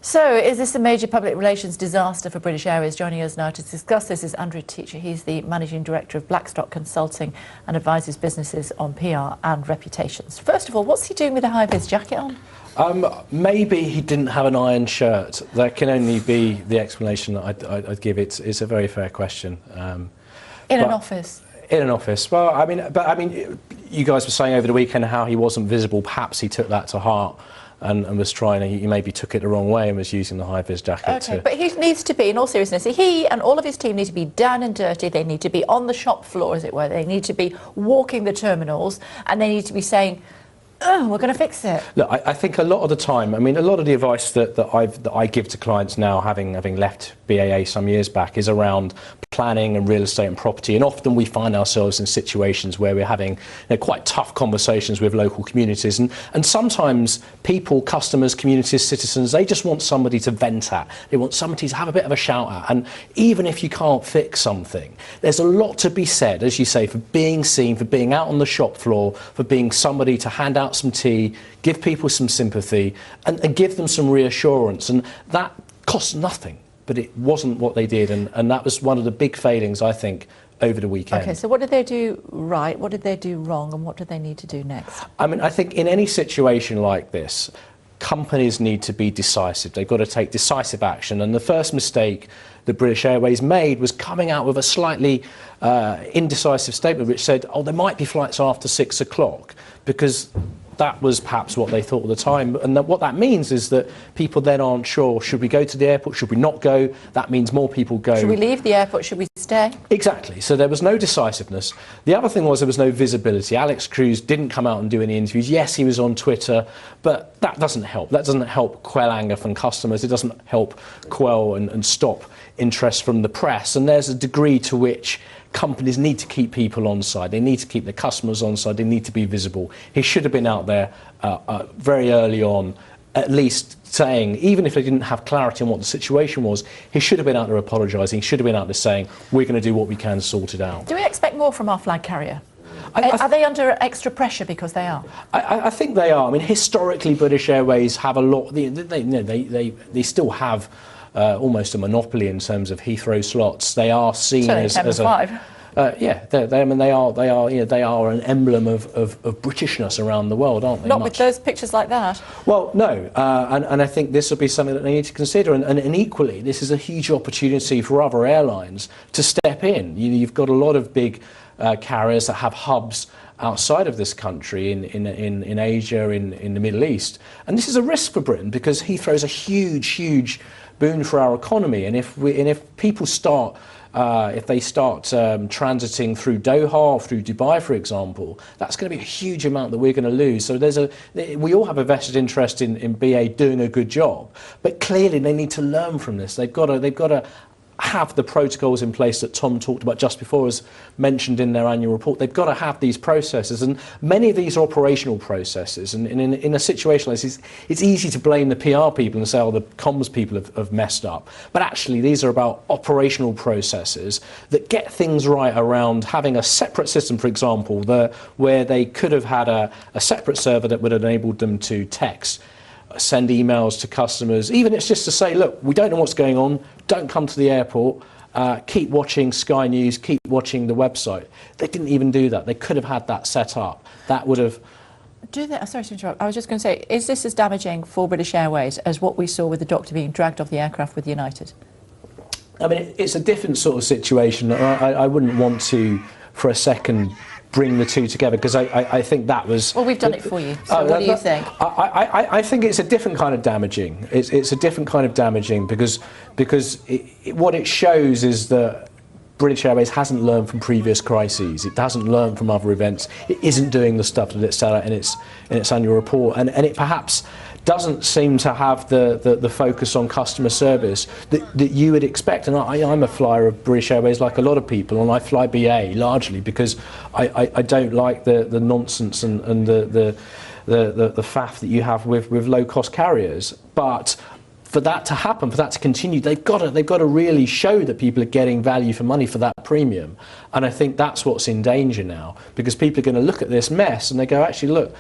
So, is this a major public relations disaster for British Airways? Joining us now to discuss this is Andrew Teacher. He's the Managing Director of Blackstock Consulting and advises businesses on PR and reputations. First of all, what's he doing with a high-vis jacket on? Maybe he didn't have an iron shirt. That can only be the explanation that I'd give. It's a very fair question. In an office? In an office. Well, I mean, you guys were saying over the weekend how he wasn't visible. Perhaps he took that to heart. And was trying, he maybe took it the wrong way and was using the high-vis jacket Okay, but he needs to be, in all seriousness, he and all of his team need to be down and dirty, they need to be on the shop floor, as it were, they need to be walking the terminals, and they need to be saying, oh, we're going to fix it. Look, I think a lot of the time, I mean, a lot of the advice that I give to clients now, having left BAA some years back, is around planning and real estate and property, and often we find ourselves in situations where we're having quite tough conversations with local communities, and sometimes people, customers, communities, citizens, they just want somebody to vent at, they want somebody to have a bit of a shout at, and even if you can't fix something, there's a lot to be said, as you say, for being seen, for being out on the shop floor, for being somebody to hand out some tea, give people some sympathy, and give them some reassurance, and that costs nothing. But it wasn't what they did, and that was one of the big failings, I think, over the weekend. Okay, so what did they do right, what did they do wrong, and what do they need to do next? I mean, I think in any situation like this, companies need to be decisive. They've got to take decisive action, and the first mistake that British Airways made was coming out with a slightly indecisive statement which said, oh, there might be flights after 6 o'clock, because that was perhaps what they thought at the time, and what that means is that people then aren't sure, should we go to the airport, should we not go? That means more people go. Should we leave the airport, should we stay? Exactly, so there was no decisiveness. The other thing was there was no visibility. Alex Cruz didn't come out and do any interviews. Yes, he was on Twitter, but that doesn't help. That doesn't help quell anger from customers. It doesn't help quell and stop interest from the press, and there's a degree to which companies need to keep people on side. They need to keep their customers on side. They need to be visible. He should have been out there very early on, at least saying, even if they didn't have clarity on what the situation was, he should have been out there apologising. He should have been out there saying, we're going to do what we can to sort it out. Do we expect more from our flag carrier? Are they under extra pressure because they are? I think they are. I mean, historically, British Airways have a lot. They still have almost a monopoly in terms of Heathrow slots. They are seen as a yeah, they are an emblem of Britishness around the world, aren't they? Not with those pictures like that. Well, no, and I think this will be something that they need to consider, and equally, this is a huge opportunity for other airlines to step in. You've got a lot of big carriers that have hubs outside of this country, in Asia, in the Middle East, and this is a risk for Britain because Heathrow's a huge boon for our economy, and if people start transiting through Doha or through Dubai, for example, that's going to be a huge amount that we're going to lose. So we all have a vested interest in BA doing a good job, but clearly they need to learn from this. They've got to have the protocols in place that Tom talked about just before, as mentioned in their annual report. They've got to have these processes, and many of these are operational processes, and in a situation like this, it's easy to blame the PR people and say, oh, the comms people have messed up, but actually these are about operational processes that get things right around having a separate system, for example, where they could have had a separate server that would have enabled them to text, send emails to customers, even it's just to say, look, we don't know what's going on, don't come to the airport, keep watching Sky News, keep watching the website. They didn't even do that. They could have had that set up. That would have... Sorry to interrupt, I was just going to say, is this as damaging for British Airways as what we saw with the doctor being dragged off the aircraft with United? I mean, it's a different sort of situation. I wouldn't want to, for a second, bring the two together, because I think that was... Well, we've done it for you, so what do you think? I think it's a different kind of damaging. It's a different kind of damaging because what it shows is that British Airways hasn't learned from previous crises. It hasn't learned from other events. It isn't doing the stuff that it set out in its annual report, and it perhaps doesn't seem to have the focus on customer service that you would expect. And I'm a flyer of British Airways like a lot of people, and I fly BA largely because I don't like the nonsense and the faff that you have with low-cost carriers. But for that to happen, for that to continue, they've got to really show that people are getting value for money for that premium. And I think that's what's in danger now, because people are going to look at this mess and they go, actually, look,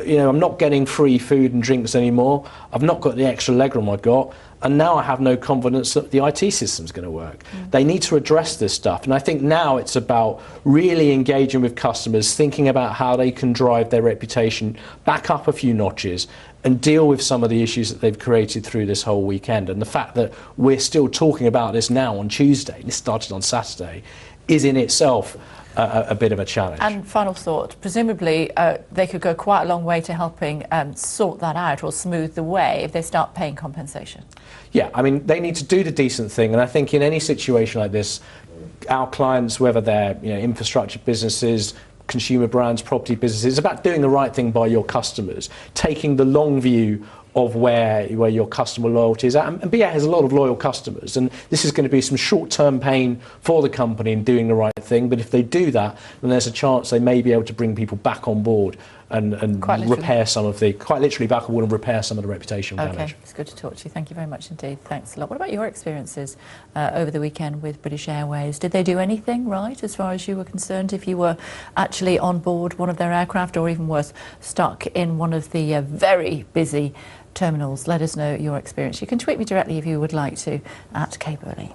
I'm not getting free food and drinks anymore. I've not got the extra legroom I got. And now I have no confidence that the IT system's going to work. They need to address this stuff. And I think now it's about really engaging with customers, thinking about how they can drive their reputation back up a few notches and deal with some of the issues that they've created through this whole weekend. And the fact that we're still talking about this now on Tuesday, this started on Saturday, is in itself a bit of a challenge. And final thought, presumably they could go quite a long way to helping sort that out or smooth the way if they start paying compensation. Yeah, I mean, they need to do the decent thing, and I think in any situation like this, our clients, whether they're infrastructure businesses, consumer brands, property businesses, it's about doing the right thing by your customers, taking the long view of where your customer loyalty is at. And BA has a lot of loyal customers, and this is going to be some short-term pain for the company in doing the right thing, but if they do that, then there's a chance they may be able to bring people back on board and repair some of the, quite literally back on board and repair some of the reputation damage. Okay, it's good to talk to you. Thank you very much indeed. Thanks a lot. What about your experiences over the weekend with British Airways? Did they do anything right as far as you were concerned if you were actually on board one of their aircraft, or even worse, stuck in one of the very busy terminals? Let us know your experience. You can tweet me directly if you would like to, at Kay Burley.